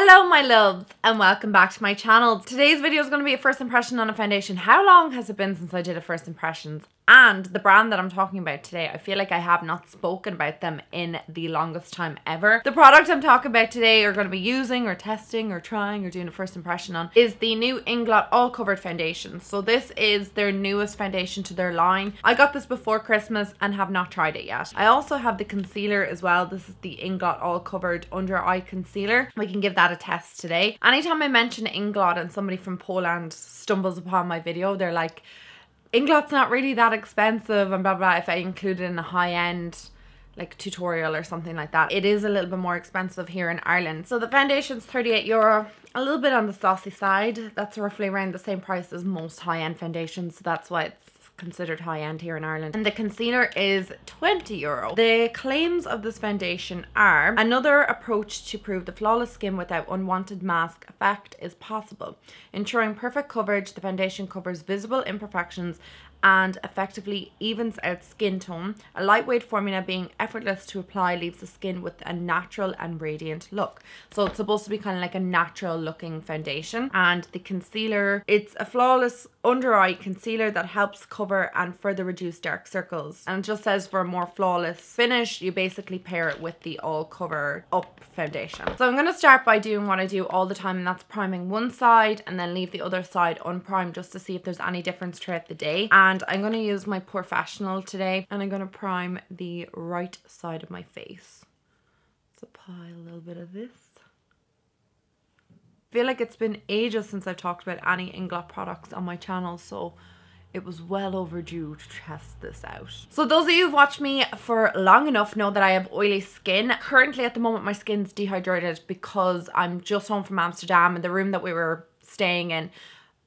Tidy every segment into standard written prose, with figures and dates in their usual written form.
Hello my loves and welcome back to my channel. Today's video is going to be a first impression on a foundation. How long has it been since I did a first impressions? And the brand that I'm talking about today, I feel like I have not spoken about them in the longest time ever. The product I'm talking about today or going to be using or testing or trying or doing a first impression on is the new INGLOT All Covered Foundation. So this is their newest foundation to their line. I got this before Christmas and have not tried it yet. I also have the concealer as well. This is the INGLOT All Covered Under Eye Concealer. We can give that a test today. Anytime I mention INGLOT and somebody from Poland stumbles upon my video, they're like, INGLOT's not really that expensive and blah blah. If I include it in a high-end like tutorial or something like that, it is a little bit more expensive here in Ireland. So the foundation's €38, a little bit on the saucy side. That's roughly around the same price as most high-end foundations, so that's why it's considered high-end here in Ireland. And the concealer is €20. The claims of this foundation are: another approach to prove the flawless skin without unwanted mask effect is possible. Ensuring perfect coverage, the foundation covers visible imperfections and effectively evens out skin tone. A lightweight formula being effortless to apply leaves the skin with a natural and radiant look. So it's supposed to be kind of like a natural looking foundation. And the concealer, it's a flawless under eye concealer that helps cover and further reduce dark circles. And it just says for a more flawless finish, you basically pair it with the All Cover Up foundation. So I'm going to start by doing what I do all the time, and that's priming one side and then leave the other side unprimed just to see if there's any difference throughout the day. And I'm going to use my Professional today, and I'm going to prime the right side of my face. Let's apply a little bit of this. I feel like it's been ages since I've talked about any INGLOT products on my channel, so it was well overdue to test this out. So those of you who've watched me for long enough know that I have oily skin. Currently at the moment my skin's dehydrated because I'm just home from Amsterdam, and the room that we were staying in,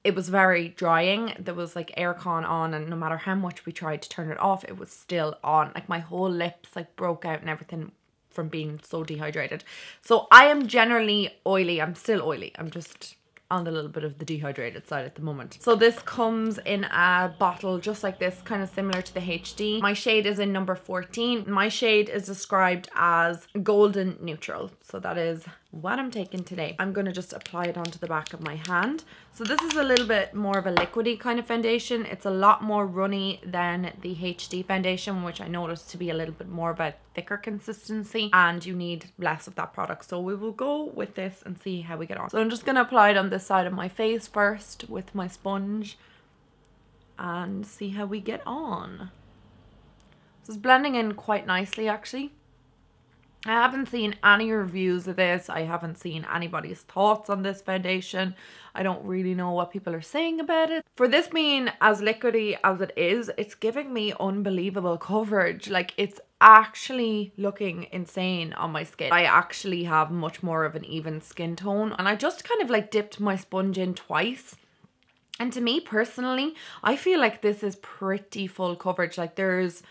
it was very drying. There was like aircon on, and no matter how much we tried to turn it off, it was still on. Like my whole lips like broke out and everything from being so dehydrated. So I am generally oily. I'm still oily. I'm just on a little bit of the dehydrated side at the moment. So this comes in a bottle just like this, kind of similar to the HD. My shade is in number 14. My shade is described as golden neutral. So that is what I'm taking today. I'm going to just apply it onto the back of my hand. So this is a little bit more of a liquidy kind of foundation. It's a lot more runny than the HD foundation, which I noticed to be a little bit more of a thicker consistency, and you need less of that product. So we will go with this and see how we get on. So I'm just going to apply it on this side of my face first with my sponge and see how we get on. So it's blending in quite nicely actually. I haven't seen any reviews of this. I haven't seen anybody's thoughts on this foundation. I don't really know what people are saying about it. For this being as liquidy as it is, it's giving me unbelievable coverage. Like, it's actually looking insane on my skin. I actually have much more of an even skin tone, and I just kind of like dipped my sponge in twice. And to me personally, I feel like this is pretty full coverage. Like there's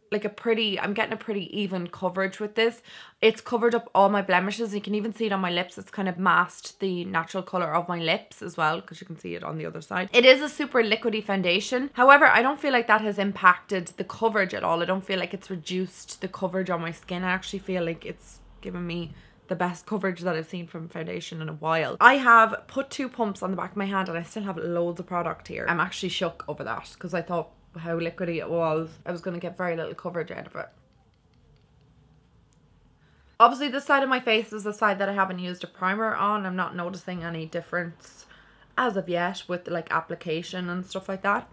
like I'm getting a pretty even coverage with this. It's covered up all my blemishes. You can even see it on my lips. It's kind of masked the natural color of my lips as well, because you can see it on the other side. It is a super liquidy foundation. However, I don't feel like that has impacted the coverage at all. I don't feel like it's reduced the coverage on my skin. I actually feel like it's given me the best coverage that I've seen from foundation in a while. I have put 2 pumps on the back of my hand and I still have loads of product here. I'm actually shook over that because I thought how liquidy it was, I was going to get very little coverage out of it. Obviously this side of my face is the side that I haven't used a primer on. I'm not noticing any difference as of yet with like application and stuff like that.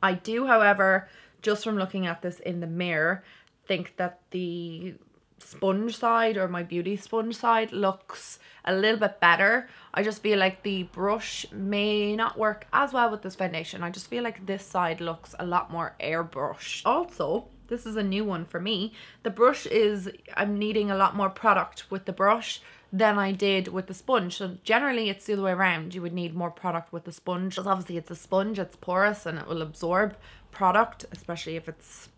I do, however, just from looking at this in the mirror, think that the sponge side, or my beauty sponge side, looks a little bit better. I just feel like the brush may not work as well with this foundation. I just feel like this side looks a lot more airbrushed. Also, this is a new one for me. The brush is, I'm needing a lot more product with the brush than I did with the sponge. So generally it's the other way around. You would need more product with the sponge, because obviously it's a sponge, it's porous and it will absorb product, especially if it's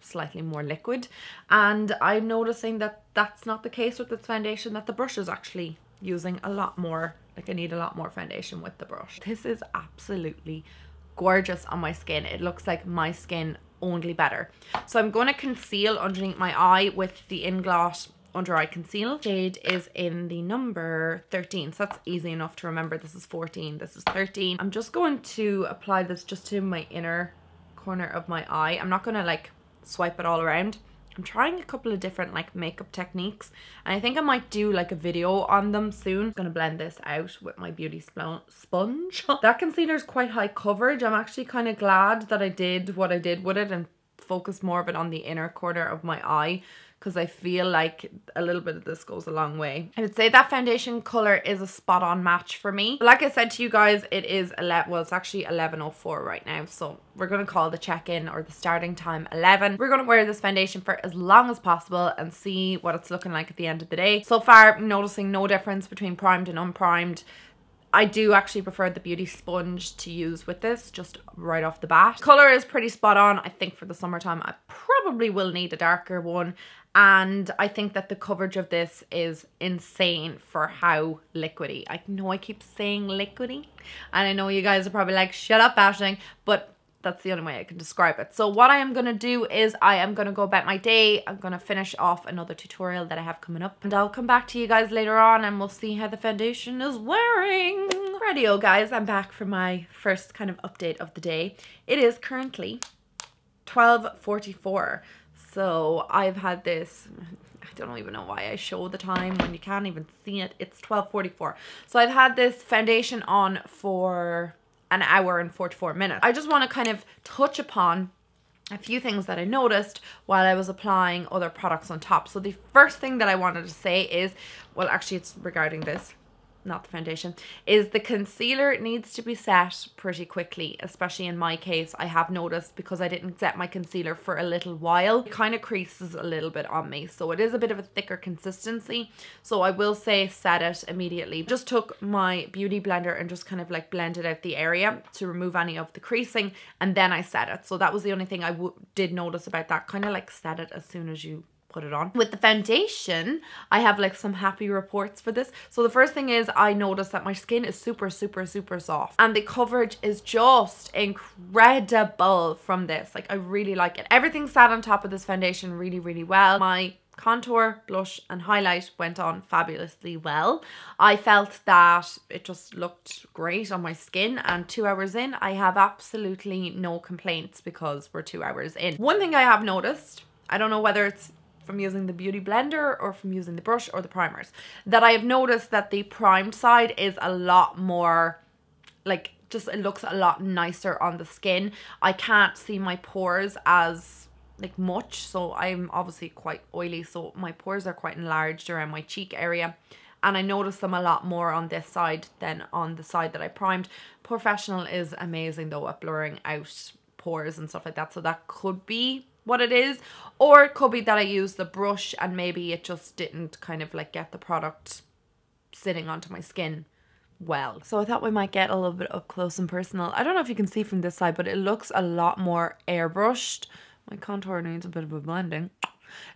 slightly more liquid. And I'm noticing that that's not the case with this foundation, that the brush is actually using a lot more, like I need a lot more foundation with the brush. This is absolutely gorgeous on my skin. It looks like my skin, only better. So I'm going to conceal underneath my eye with the INGLOT under eye conceal. Shade is in the number 13, so that's easy enough to remember. This is 14, this is 13. I'm just going to apply this just to my inner corner of my eye. I'm not going to like swipe it all around. I'm trying a couple of different like makeup techniques, and I think I might do like a video on them soon. I'm gonna blend this out with my beauty sponge. That concealer is quite high coverage. I'm actually kind of glad that I did what I did with it and focus more of it on the inner corner of my eye, because I feel like a little bit of this goes a long way. I would say that foundation color is a spot on match for me. But like I said to you guys, it is 11, well, it's actually 11:04 right now. So we're gonna call the check-in or the starting time 11. We're gonna wear this foundation for as long as possible and see what it's looking like at the end of the day. So far, I'm noticing no difference between primed and unprimed. I do actually prefer the beauty sponge to use with this, just right off the bat. Color is pretty spot on. I think for the summertime, I probably will need a darker one. And I think that the coverage of this is insane for how liquidy. I know I keep saying liquidy, and I know you guys are probably like, shut up, Ashling, but that's the only way I can describe it. So what I am going to do is I am going to go about my day. I'm going to finish off another tutorial that I have coming up, and I'll come back to you guys later on and we'll see how the foundation is wearing. Radio guys, I'm back for my first kind of update of the day. It is currently 12:44. So I've had this, I don't even know why I show the time when you can't even see it. It's 12:44. So I've had this foundation on for an hour and 44 minutes. I just want to kind of touch upon a few things that I noticed while I was applying other products on top. So the first thing that I wanted to say is, well, actually it's regarding this, not the foundation, is the concealer needs to be set pretty quickly, especially in my case. I have noticed, because I didn't set my concealer for a little while, it kind of creases a little bit on me. So it is a bit of a thicker consistency. So I will say set it immediately. Just took my beauty blender and just kind of like blended out the area to remove any of the creasing, and then I set it. So that was the only thing I did notice about that, kind of like set it as soon as you put it on. With the foundation, I have like some happy reports for this. So the first thing is, I noticed that my skin is super soft, and the coverage is just incredible from this. Like, I really like it. Everything sat on top of this foundation really well. My contour, blush and highlight went on fabulously well. I felt that it just looked great on my skin, and 2 hours in, I have absolutely no complaints because we're 2 hours in. One thing I have noticed, I don't know whether it's from using the beauty blender or from using the brush or the primers, that I have noticed that the primed side is a lot more like, just it looks a lot nicer on the skin. I can't see my pores as like much, so I'm obviously quite oily, so my pores are quite enlarged around my cheek area, and I notice them a lot more on this side than on the side that I primed. Professional is amazing though at blurring out pores and stuff like that, so that could be what it is, or it could be that I used the brush and maybe it just didn't kind of like get the product sitting onto my skin well. So I thought we might get a little bit up close and personal. I don't know if you can see from this side, but it looks a lot more airbrushed. My contour needs a bit of a blending.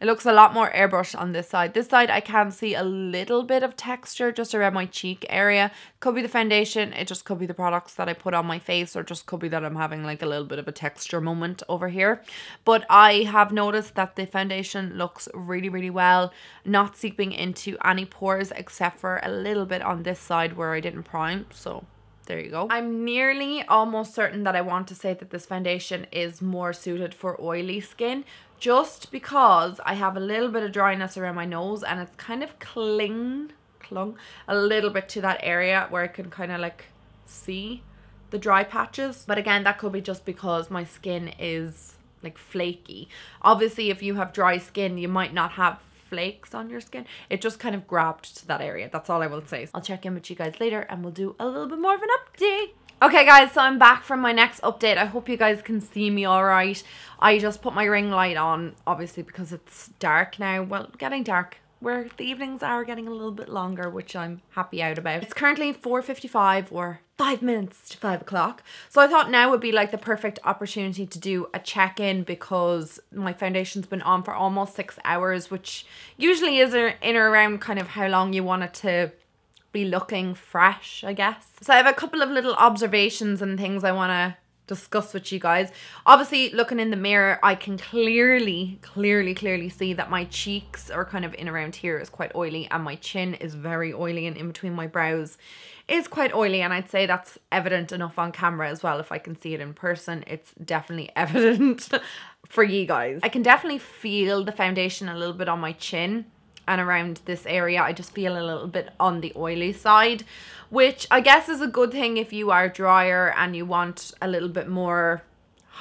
It looks a lot more airbrushed on this side. This side I can see a little bit of texture just around my cheek area. Could be the foundation, it just could be the products that I put on my face, or just could be that I'm having like a little bit of a texture moment over here. But I have noticed that the foundation looks really well, not seeping into any pores except for a little bit on this side where I didn't prime. So there you go. I'm nearly almost certain that I want to say that this foundation is more suited for oily skin, just because I have a little bit of dryness around my nose, and it's kind of clung a little bit to that area where I can kind of like see the dry patches. But again, that could be just because my skin is like flaky. Obviously, if you have dry skin, you might not have flakes on your skin. It just kind of grabbed to that area. That's all I will say. I'll check in with you guys later and we'll do a little bit more of an update. Okay guys, so I'm back from my next update. I hope you guys can see me alright. I just put my ring light on, obviously, because it's dark now. Well, getting dark. Where the evenings are getting a little bit longer, which I'm happy out about. It's currently 4:55, or 5 minutes to 5 o'clock. So I thought now would be like the perfect opportunity to do a check-in, because my foundation's been on for almost 6 hours, which usually is in or around kind of how long you want it to be looking fresh, I guess. So I have a couple of little observations and things I want to discuss with you guys. Obviously, looking in the mirror, I can clearly see that my cheeks are kind of in around here is quite oily, and my chin is very oily, and in between my brows is quite oily, and I'd say that's evident enough on camera as well. If I can see it in person, it's definitely evident for you guys. I can definitely feel the foundation a little bit on my chin and around this area. I just feel a little bit on the oily side, which I guess is a good thing if you are drier and you want a little bit more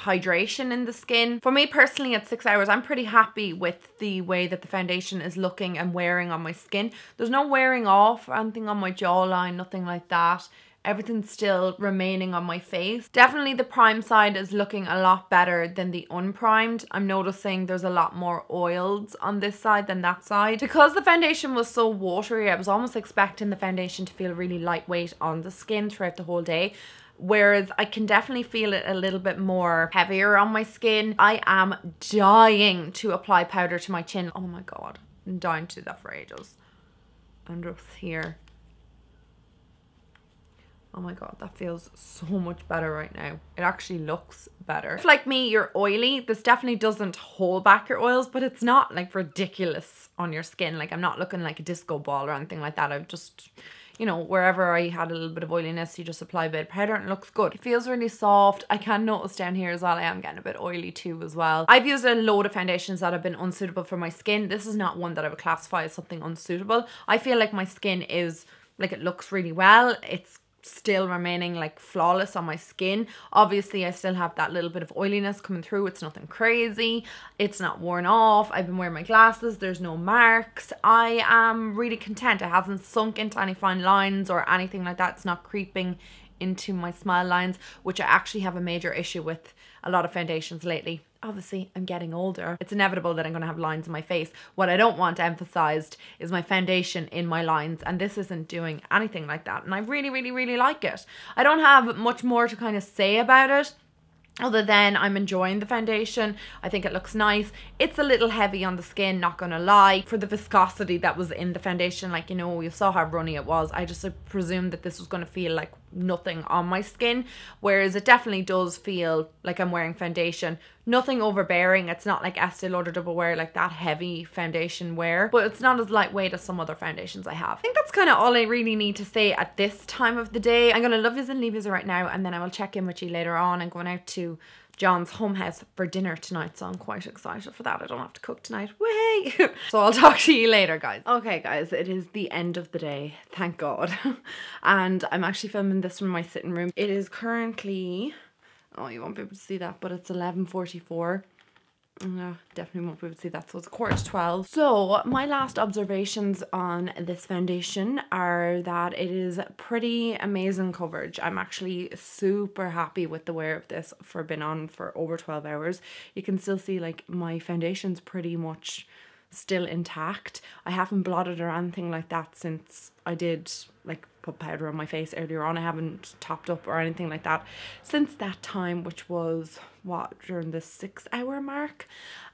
hydration in the skin. For me personally, at 6 hours, I'm pretty happy with the way that the foundation is looking and wearing on my skin. There's no wearing off or anything on my jawline, nothing like that. Everything's still remaining on my face. Definitely the prime side is looking a lot better than the unprimed. I'm noticing there's a lot more oils on this side than that side. Because the foundation was so watery, I was almost expecting the foundation to feel really lightweight on the skin throughout the whole day. Whereas I can definitely feel it a little bit more heavier on my skin. I am dying to apply powder to my chin. Oh my God, I'm dying to do that for ages. And just here. Oh my God, that feels so much better right now. It actually looks better. If like me, you're oily, this definitely doesn't hold back your oils, but it's not like ridiculous on your skin. Like I'm not looking like a disco ball or anything like that. I've just, you know, wherever I had a little bit of oiliness, you just apply a bit of powder and it looks good. It feels really soft. I can notice down here as well, I am getting a bit oily too as well. I've used a load of foundations that have been unsuitable for my skin. This is not one that I would classify as something unsuitable. I feel like my skin is, like, it looks really well. It's still remaining like flawless on my skin. Obviously I still have that little bit of oiliness coming through. It's nothing crazy, it's not worn off. I've been wearing my glasses, there's no marks. I am really content. It hasn't sunk into any fine lines or anything like that. It's not creeping into my smile lines, which I actually have a major issue with a lot of foundations lately. Obviously I'm getting older, it's inevitable that I'm going to have lines in my face. What I don't want emphasized is my foundation in my lines, and this isn't doing anything like that, and I really like it. I don't have much more to kind of say about it other than I'm enjoying the foundation. I think it looks nice. It's a little heavy on the skin, not gonna lie. For the viscosity that was in the foundation, like, you know, you saw how runny it was. I just presumed that this was gonna feel like nothing on my skin, whereas it definitely does feel like I'm wearing foundation. Nothing overbearing. It's not like Estee Lauder Double Wear, like that heavy foundation wear, but it's not as lightweight as some other foundations I have. I think that's kind of all I really need to say at this time of the day. I'm gonna love yous and leave yous right now, and then I will check in with you later on. I'm going out to John's home house for dinner tonight, so I'm quite excited for that. I don't have to cook tonight. Way! So I'll talk to you later, guys. Okay, guys, it is the end of the day, thank God. And I'm actually filming this from my sitting room. It is currently, oh, you won't be able to see that, but it's 11:44. No, definitely won't be able to see that, so it's 11:45. So my last observations on this foundation are that it is pretty amazing coverage. I'm actually super happy with the wear of this for being on for over 12 hours. You can still see like my foundation's pretty much still intact. I haven't blotted or anything like that since I did like put powder on my face earlier on. I haven't topped up or anything like that since that time, which was what, during the 6 hour mark,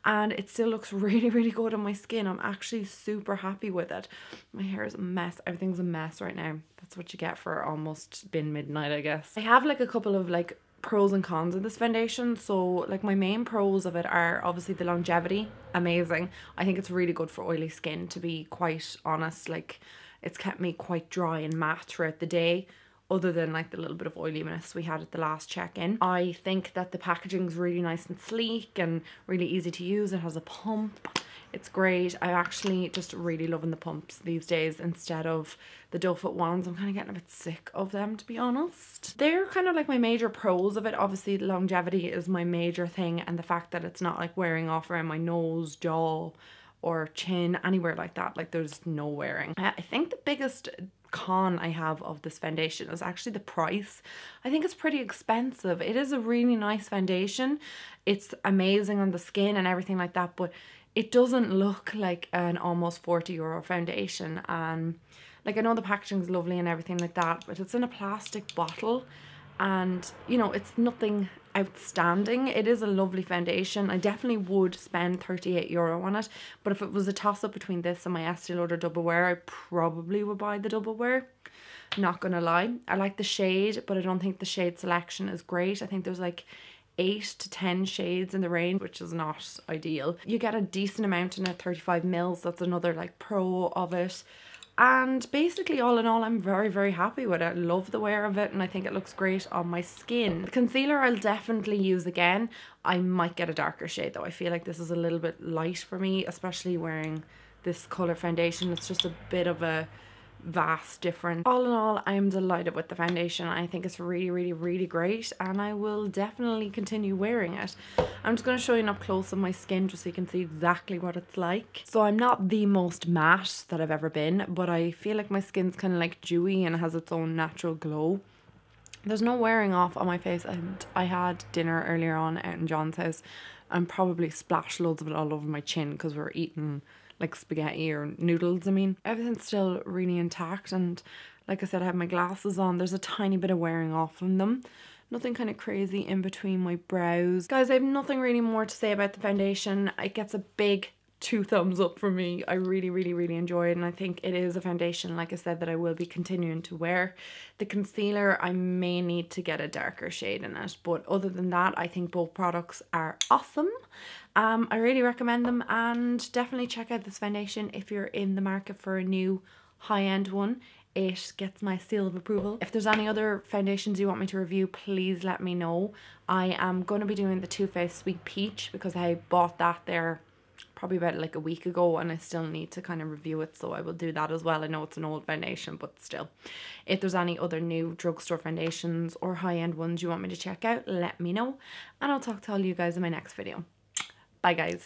and it still looks really good on my skin. I'm actually super happy with it. My hair is a mess, everything's a mess right now. That's what you get for almost been midnight, I guess. I have like a couple of like pros and cons of this foundation. So like my main pros of it are obviously the longevity, amazing. I think it's really good for oily skin, to be quite honest. Like it's kept me quite dry and matte throughout the day, other than like the little bit of oiliness we had at the last check-in. I think that the packaging is really nice and sleek and really easy to use. It has a pump. It's great. I'm actually just really loving the pumps these days instead of the doe foot ones. I'm kind of getting a bit sick of them, to be honest. They're kind of like my major pros of it. Obviously the longevity is my major thing, and the fact that it's not like wearing off around my nose, jaw or chin, anywhere like that. Like there's no wearing. I think the biggest con I have of this foundation is actually the price. I think it's pretty expensive. It is a really nice foundation. It's amazing on the skin and everything like that, but it doesn't look like an almost €40 foundation. And like, I know the packaging is lovely and everything like that, but it's in a plastic bottle, and you know, it's nothing outstanding. It is a lovely foundation. I definitely would spend €38 on it, but if it was a toss up between this and my Estee Lauder Double Wear, I probably would buy the Double Wear. not gonna lie. I like the shade, but I don't think the shade selection is great. I think there's like 8 to 10 shades in the range, which is not ideal. You get a decent amount in it, 35 mils. That's another like pro of it. And basically, all in all, I'm very, very happy with it. I love the wear of it, and I think it looks great on my skin. The concealer I'll definitely use again. I might get a darker shade though. I feel like this is a little bit light for me, especially wearing this colour foundation. It's just a bit of a vast difference. All in all, I am delighted with the foundation. I think it's really, really, really great, and I will definitely continue wearing it. I'm just going to show you an up close of my skin just so you can see exactly what it's like. So I'm not the most matte that I've ever been, but I feel like my skin's kind of like dewy and has its own natural glow. There's no wearing off on my face, and I had dinner earlier on out in John's house and probably splashed loads of it all over my chin because we were eating like spaghetti or noodles. I mean, everything's still really intact, and like I said, I have my glasses on. There's a tiny bit of wearing off from them. Nothing kind of crazy in between my brows. Guys, I have nothing really more to say about the foundation. It gets a big 2 thumbs up from me. I really, really, really enjoy it, and I think it is a foundation, like I said, that I will be continuing to wear. The concealer, I may need to get a darker shade in it, but other than that, I think both products are awesome. I really recommend them, and definitely check out this foundation if you're in the market for a new high-end one. It gets my seal of approval. If there's any other foundations you want me to review, please let me know. I am going to be doing the Too Faced Sweet Peach because I bought that there probably about like a week ago, and I still need to kind of review it, so I will do that as well. I know it's an old foundation, but still, if there's any other new drugstore foundations or high-end ones you want me to check out, let me know, and I'll talk to all you guys in my next video. Bye guys.